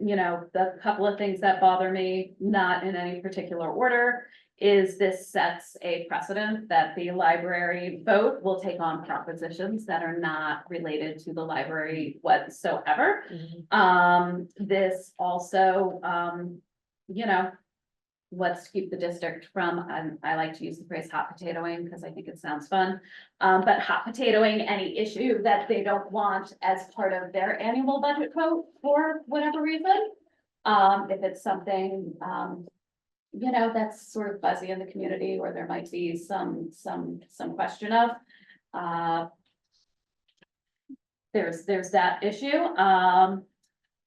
You know, the couple of things that bother me, not in any particular order, is this sets a precedent that the library vote will take on propositions that are not related to the library whatsoever. This also, you know, let's keep the district from, I like to use the phrase hot potatoing because I think it sounds fun. But hot potatoing any issue that they don't want as part of their annual budget vote for whatever reason. If it's something, you know, that's sort of fuzzy in the community, or there might be some question of. There's that issue.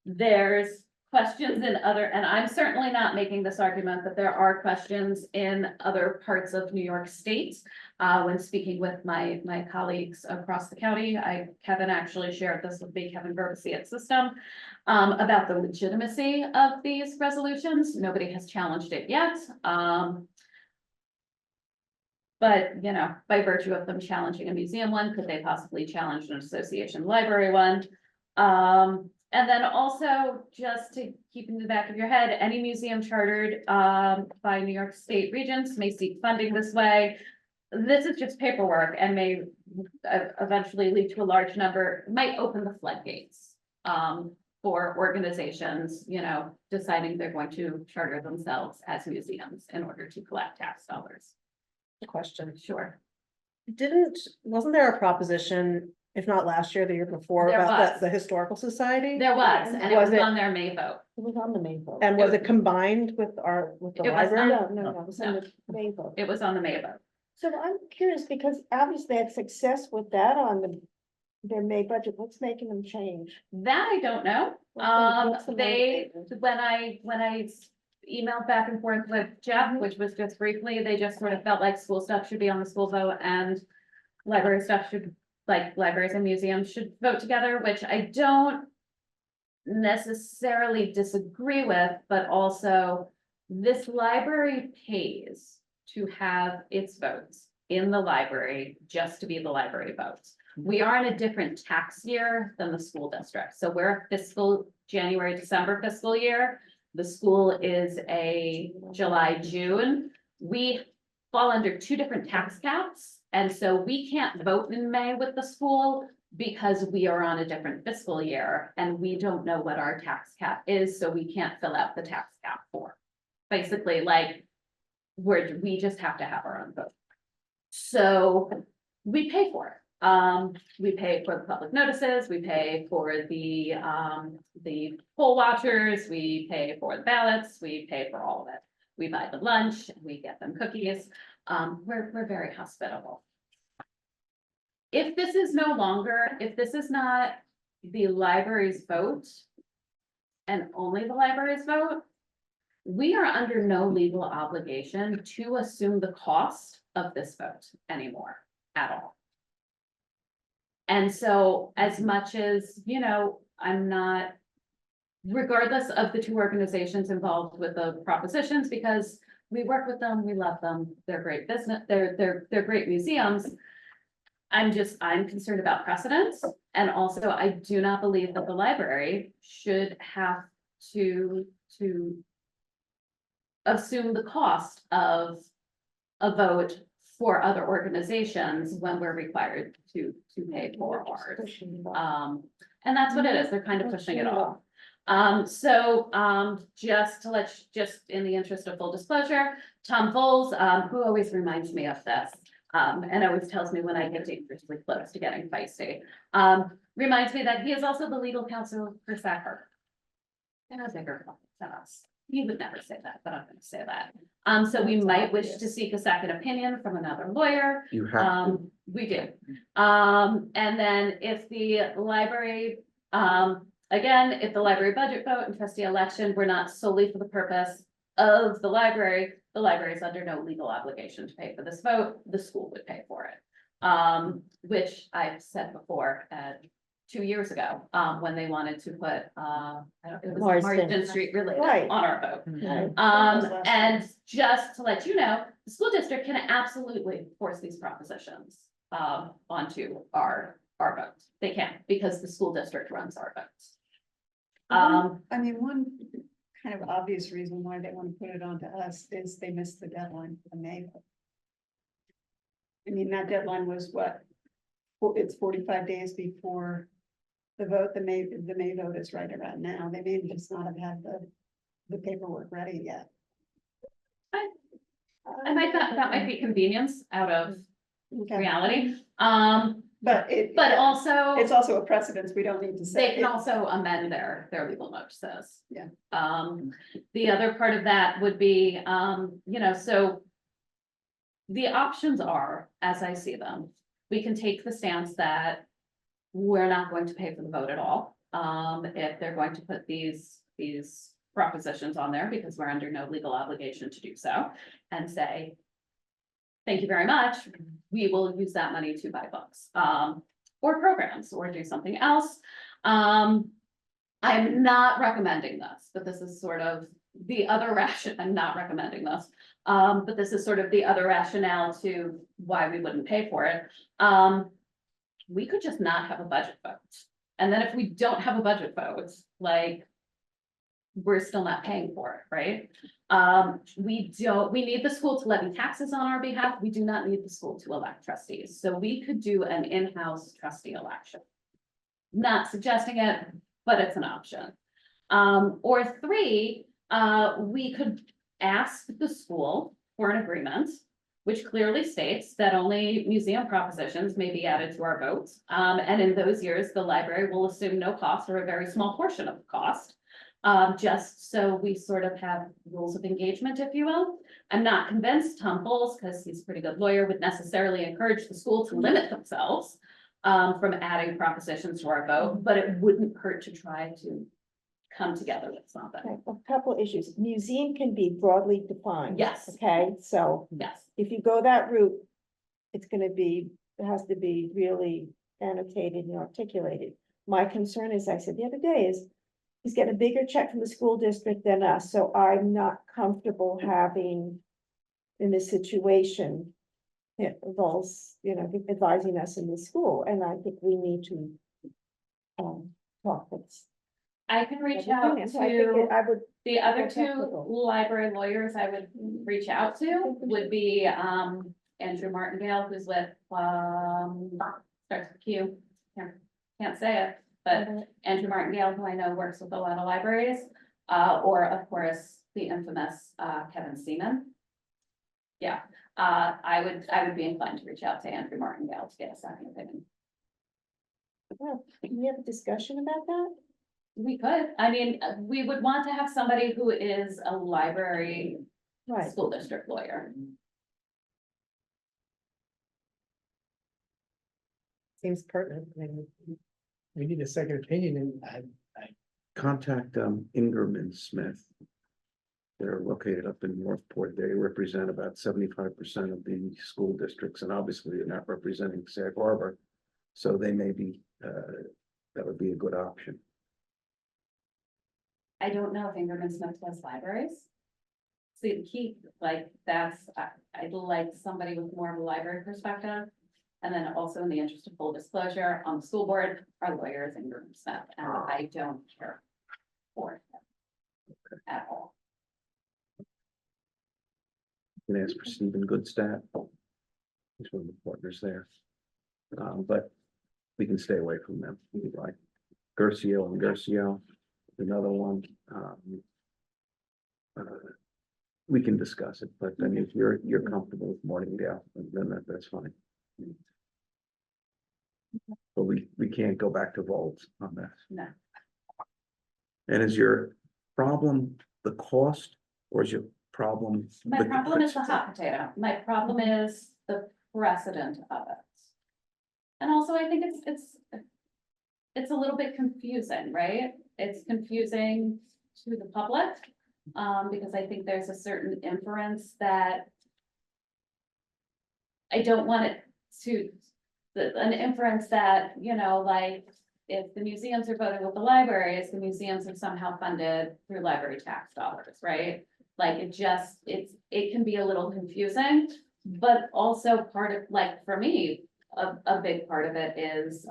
There's questions in other, and I'm certainly not making this argument, that there are questions in other parts of New York State. When speaking with my colleagues across the county, Kevin actually shared this with me, Kevin Burbisi at System, about the legitimacy of these resolutions. Nobody has challenged it yet. But, you know, by virtue of them challenging a museum one, could they possibly challenge an association library one? And then also, just to keep in the back of your head, any museum chartered by New York State Regents may seek funding this way. This is just paperwork and may eventually lead to a large number, might open the floodgates for organizations, you know, deciding they're going to charter themselves as museums in order to collect tax dollars. Question. Sure. Wasn't there a proposition, if not last year, the year before, There about was. the historical society? There was, and it Was was it- on their May vote. It was on the main vote. And was it combined with the It was library? not. No, it was on the main vote. It was on the May vote. So I'm curious, because obviously they had success with that on their May budget. What's making them change? That I don't know. What's the They, motivator? when I emailed back and forth with Jeff, which was just briefly, they just sort of felt like school stuff should be on the school vote and library stuff should, like libraries and museums should vote together, which I don't necessarily disagree with, but also this library pays to have its votes in the library just to be the library votes. We are in a different tax year than the school district. So we're a fiscal January, December fiscal year. The school is a July, June. We fall under two different tax caps. And so we can't vote in May with the school because we are on a different fiscal year and we don't know what our tax cap is, so we can't fill out the tax cap form. Basically, like, we just have to have our own vote. So we pay for it. We pay for the public notices, we pay for the poll watchers, we pay for the ballots, we pay for all of it. We buy the lunch, we get them cookies. We're very hospitable. If this is no longer, if this is not the library's vote and only the library's vote, we are under no legal obligation to assume the cost of this vote anymore at all. And so as much as, you know, I'm not, regardless of the two organizations involved with the propositions, because we work with them, we love them, they're great business, they're great museums. I'm concerned about precedence. And also I do not believe that the library should have to assume the cost of a vote for other organizations when we're required to pay for ours. And that's what it is. They're kind of pushing it off. Just in the interest of full disclosure, Tom Voles, who always reminds me of this, and always tells me when I get dangerously close to getting feisty, reminds me that he is also the legal counsel for Sac Harbor. They're a bigger company than us. You would never say that, but I'm gonna say that. So we might wish to seek a second opinion from another lawyer. You have, We do. And then if the library, again, if the library budget vote and trustee election were not solely for the purpose of the library, the library is under no legal obligation to pay for this vote, the school would pay for it. Which I've said before, 2 years ago, when they wanted to put, it was Marsden. Marsden Street related Right. on our vote. Right. And just to let you know, the school district can absolutely force these propositions, onto our votes. They can, because the school district runs our votes. I mean, one kind of obvious reason why they want to put it on to us is they missed the deadline for the May vote. I mean, that deadline was what? It's 45 days before the vote. The May vote is right around now. They may just not have had the paperwork ready yet. I might, that might be convenience out of Okay. reality, But but also. it's also a precedence. We don't need to say. They can also amend their legal notices. Yeah. The other part of that would be, so. The options are, as I see them, we can take the stance that we're not going to pay for the vote at all. If they're going to put these propositions on there, because we're under no legal obligation to do so, and say, thank you very much, we will use that money to buy books, or programs, or do something else. I'm not recommending this, but this is sort of the other I'm not recommending this. But this is sort of the other rationale to why we wouldn't pay for it. We could just not have a budget vote. And then if we don't have a budget vote, like, we're still not paying for it, right? We need the school to levy taxes on our behalf. We do not need the school to elect trustees. So we could do an in-house trustee election. Not suggesting it, but it's an option. Or three, we could ask the school for an agreement, which clearly states that only museum propositions may be added to our votes. And in those years, the library will assume no cost or a very small portion of the cost. Just so we sort of have rules of engagement, if you will. I'm not convinced Tom Bowles, because he's a pretty good lawyer, would necessarily encourage the school to limit themselves from adding propositions to our vote, but it wouldn't hurt to try to come together with something. Okay, a couple issues. Museum can be broadly defined. Yes. Okay, so Yes, if you go that route, it has to be really annotated and articulated. My concern, as I said the other day, is he's getting a bigger check from the school district than us, so I'm not comfortable having in this situation. It involves, advising us in the school, and I think we need to talk with. I can reach out So I think to I would, the other that's two acceptable. library lawyers I would reach out to would be Andrew Martingale, who's with starts with Q. Can't say it, but Andrew Martingale, who I know works with a lot of libraries, or of course, the infamous Kevin Seaman. Yeah, I would be inclined to reach out to Andrew Martingale to get a second opinion. can we have a discussion about that? We could, I mean, we would want to have somebody who is a library Right. school district lawyer. Seems pertinent. I mean, We need a second opinion and Contact Ingram and Smith. They're located up in Northport. They represent about 75% of the school districts, and obviously they're not representing Sag Harbor. So they may be, that would be a good option. I don't know if Ingram and Smith does libraries. See, the key, like, I'd like somebody with more of a library perspective. And then also in the interest of full disclosure, on the school board, our lawyer is Ingram and Smith, and I don't care for him at all. You can ask for Stephen Goodstadt. He's one of the partners there. But we can stay away from them, if you'd like. Gercio and Gercio, another one. We can discuss it, but I mean, if you're comfortable with Martingale, then that's fine. But we can't go back to Volts on that. No. And is your problem the cost, or is your problem? My the problem is the principle? hot potato. My problem is the precedent of it. And also, I think it's a little bit confusing, right? It's confusing to the public. because I think there's a certain inference that I don't want it to, an inference that, you know, like, if the museums are voting with the libraries, the museums are somehow funded through library tax dollars, right? Like, it can be a little confusing, but also part of, like, for me, a big part of it is,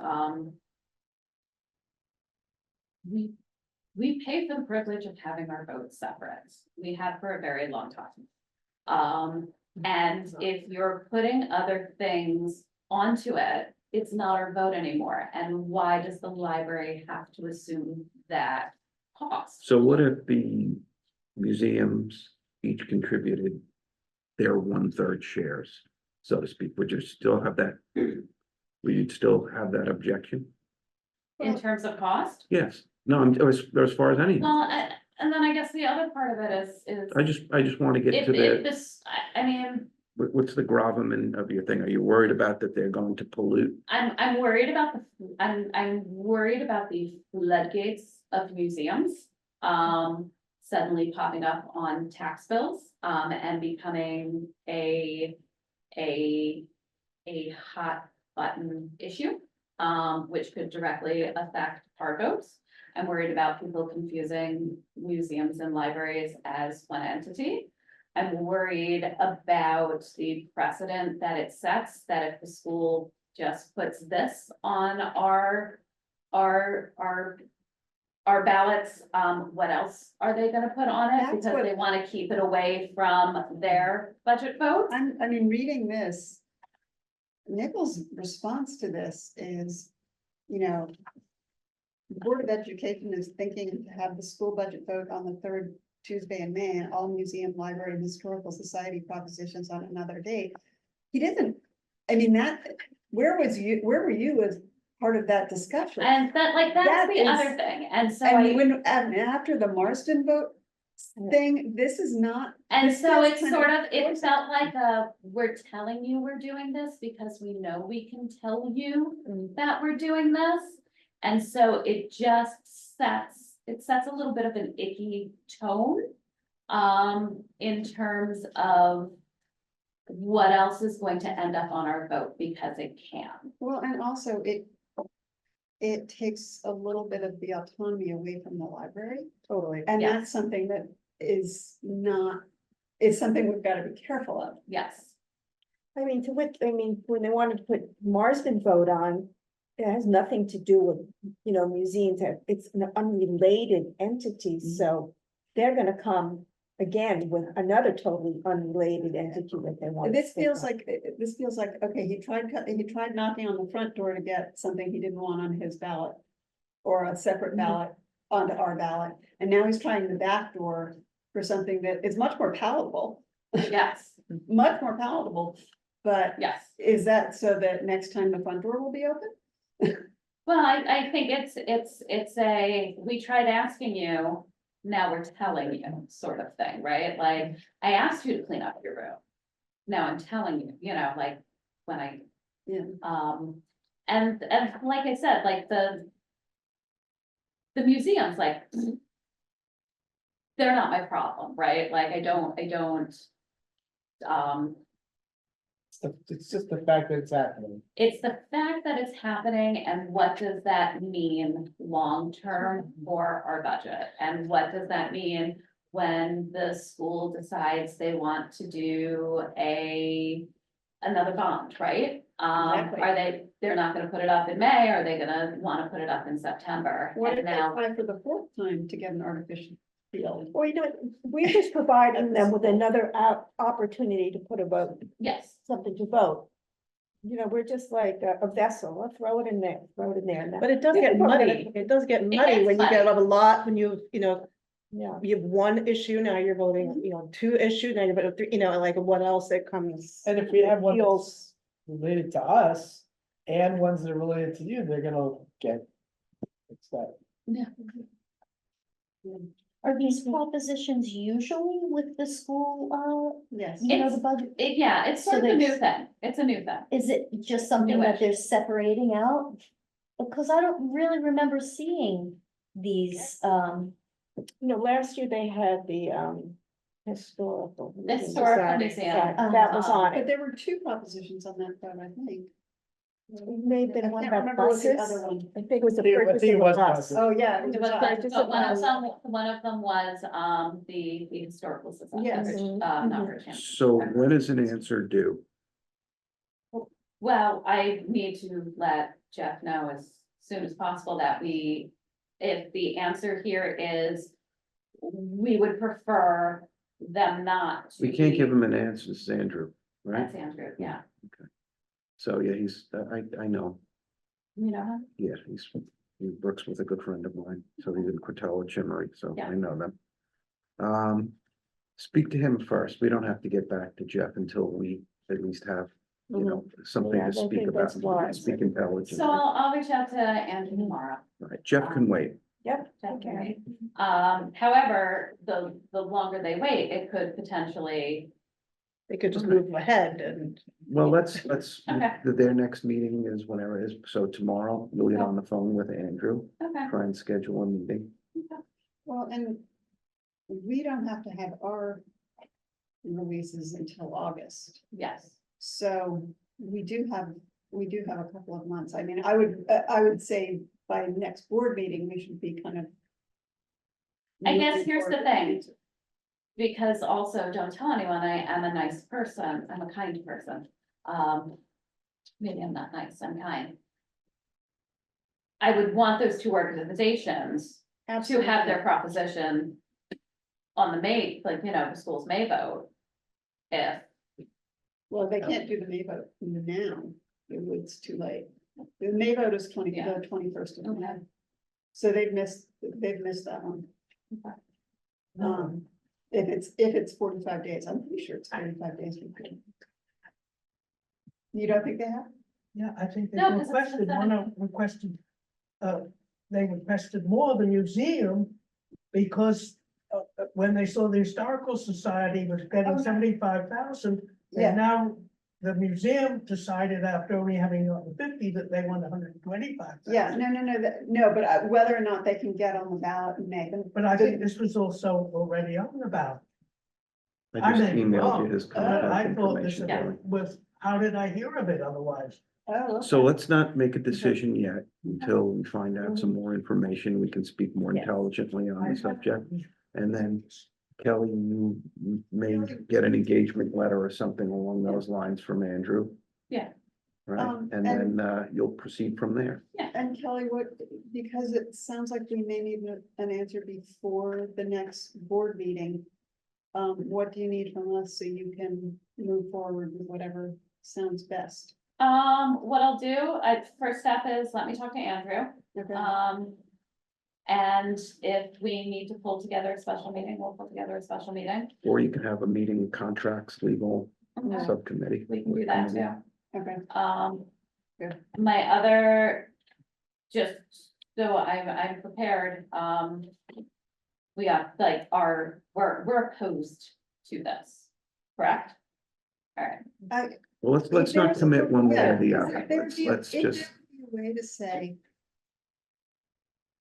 we pay for the privilege of having our votes separate. We have for a very long time. And if you're putting other things onto it, it's not our vote anymore. And why does the library have to assume that cost? So what if the museums each contributed their 1/3 shares, so to speak? Would you still have that? Would you still have that objection? In terms of cost? Yes. No, as far as anything. Well, and then I guess the other part of it is. I just want to get If to the, this, I mean, what's the gravamen of your thing? Are you worried about that they're going to pollute? I'm worried about I'm worried about the floodgates of museums. Suddenly popping up on tax bills, and becoming a hot button issue. Which could directly affect our votes. I'm worried about people confusing museums and libraries as one entity. I'm worried about the precedent that it sets, that if the school just puts this on our ballots, what else are they gonna put on it? That's Because what- they wanna keep it away from their budget votes. I mean, reading this, Nichols' response to this is, you know, the Board of Education is thinking to have the school budget vote on the third Tuesday in May, and all museum, library, and historical society propositions on another date. He didn't, I mean, where were you as part of that discussion? And that's That the is- other thing, and so And after the Marston vote thing, this is not. And this so feels it's kind sort of, it felt like we're telling you we're doing this because we know we can tell you that we're doing this. And so it just sets a little bit of an icky tone. In terms of what else is going to end up on our vote because it can. Well, and also it takes a little bit of the autonomy away from the library. Totally. And Yes. that's something that is not, it's something we've got to be careful of. Yes, I mean, when they wanted to put Marsden vote on, it has nothing to do with, museums, it's an unrelated entity, so they're gonna come again with another totally unrelated entity that they want. This feels like, okay, he tried knocking on the front door to get something he didn't want on his ballot. Or a separate ballot onto our ballot, and now he's trying the back door for something that is much more palatable, yes, much more palatable. But yes. is that so that next time the front door will be open? Well, I think it's we tried asking you, now we're telling you sort of thing, right? Like, I asked you to clean up your room. Now I'm telling you, like, when I. Yeah. And like I said, like the museums, like. They're not my problem, right? Like, I don't. It's just the fact that it's happening. It's the fact that it's happening and what does that mean long-term for our budget? And what does that mean when the school decides they want to do another bond, right? Exactly. They're not gonna put it up in May, are they gonna wanna put it up in September? What And if they now, try for the fourth time to get an artificial field? Well, we're just providing them with another opportunity to put yes, something to vote. We're just like a vessel, let's throw it in there, and But it does get muddy. It does get muddy gets when you get muddy. a lot, when you yeah. you have one issue, now you're voting, two issues, now you're voting three, and like what else that comes. And if we have one Feels- that's related to us and ones that are related to you, they're gonna get. It's that. Are these propositions usually with the school, Yes. the budget? it's So sort of a they- new thing, it's a new thing. Is it just something Newish. that they're separating out? Because I don't really remember seeing these, last year they had the, historical. Historical museum. That was on But it. there were two propositions on that vote, I think. May have been I one can't about remember what the buses. other one. I think it was the I purchase think it of a was bus. buses. Oh, yeah. It was, but one of them was, the historical society. Yes. Not for chance. So when is an answer due? Well, I need to let Jeff know as soon as possible that if the answer here is, we would prefer them not to. We can't give be- him an answer, this is Andrew, right? That's Andrew, yeah. So, yeah, I know, You know, him? yeah, he works with a good friend of mine, so he's in Crotoa, Chimney, so Yeah. I know them. Speak to him first, we don't have to get back to Jeff until we at least have, something Yeah, I to speak think about, that's wise. speak intelligently. so I'll reach out to Andrew tomorrow. Right, Jeff can wait, Yep. Jeff can Okay. wait. However, the longer they wait, it could potentially, They could just move ahead and. well, let's, Okay. their next meeting is whenever it is, so tomorrow, we'll get on the phone with Andrew, okay. try and schedule a meeting. Well, and we don't have to have our releases until August. Yes. So we do have a couple of months. I mean, I would say by next board meeting, we should be kind of. I guess moving here's the forward. thing. Because also, don't tell anyone I am a nice person, I'm a kind person. Maybe I'm not nice, I'm kind. I would want those two organizations to have their proposition on the May, the schools may vote. If, Well, they can't do the May vote now. It's too late. The May vote is the 21st of May. Okay. So they've missed that one. Okay. If it's 45 days, I'm pretty sure it's 45 days. You don't think they have? Yeah, I think they No, 'cause it's requested, they requested more of the museum because when they saw the historical society was getting Oh, no. Yeah. 75,000, and now the museum decided after only having 50 that they want 125,000. Yeah, no, but whether or not they can get on the ballot in May. But I think this was also already on the ballot. I just may be emailed wrong, you his but contact I thought this information. Yeah. Kelly. was, how did I hear of it otherwise? Oh, So let's not make a decision yet until we find out some more information, we can speak more Yes. intelligently on the subject. And then Kelly, you may get an engagement letter or something along those lines from Andrew. Yeah. Right, And- and then you'll proceed from there. and Kelly, because it sounds like we may need an answer before the next board meeting. What do you need from us so you can move forward with whatever sounds best? what I'll do, first step is let me talk to Andrew. Okay, And if we need to pull together a special meeting, we'll pull together a special meeting. Or you can have a meeting, contracts, legal Okay. subcommittee. We can do that too. okay. Good. My other, just so I'm prepared, we have we're opposed to this, correct? All right, Well, let's not commit one way or the Yeah, other. there Let's, would be- let's if just, there would be a way to say.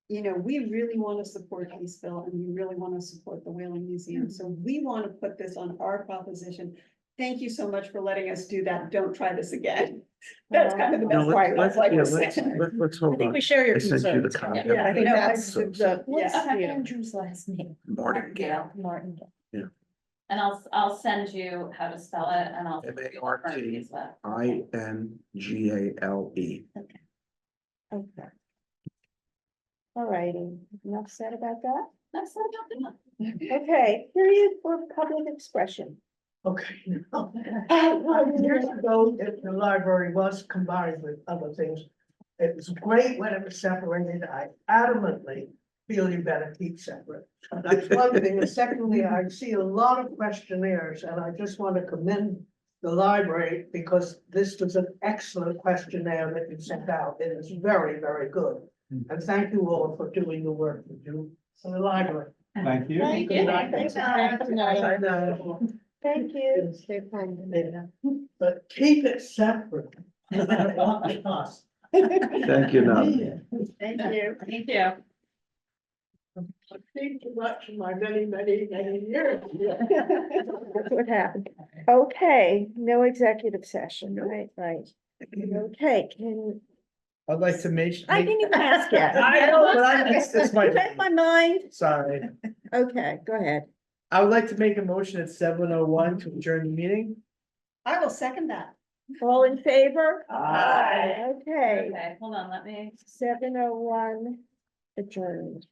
We really want to support Eastville and we really want to support the Whaling Museum, so we want to put this on our proposition. Thank you so much for letting us do that. Don't try this again. That's kind of the no, best part. let's, Like yeah, we're let's, saying. let's I hold think on. we share your I sent you the concerns. copy. Yeah, I think that's that's so- the, What's Yeah. Andrew's last name? Martingale, Martingale. and I'll send you how to spell it and I'll. MARTINGALE. Okay. All righty, enough said about that. That's not something. Okay, period for public expression. Okay. Years ago, the library was combined with other things. It was great when it was separated. I adamantly feel you better keep separate. That's one thing. And secondly, I see a lot of questionnaires and I just want to commend the library because this was an excellent questionnaire that you sent out. It is very, very good. And thank you all for doing the work you do for the library. Thank you. Thank Good you. night. Thank you. But keep it separate. Us. Thank you, Nadia. Thank you. Thank you. I've seen too much in my many, many, many years. That's what happened. Okay, no executive session, right, right. Okay, I'd like to make. I didn't even ask yet. I know, but it's my. You read my mind? Sorry. Okay, go ahead. I would like to make a motion at 7:01 to adjourn the meeting. I will second that. All in favor? Aye. Okay, Okay, hold on, let me. 7:01 adjourned.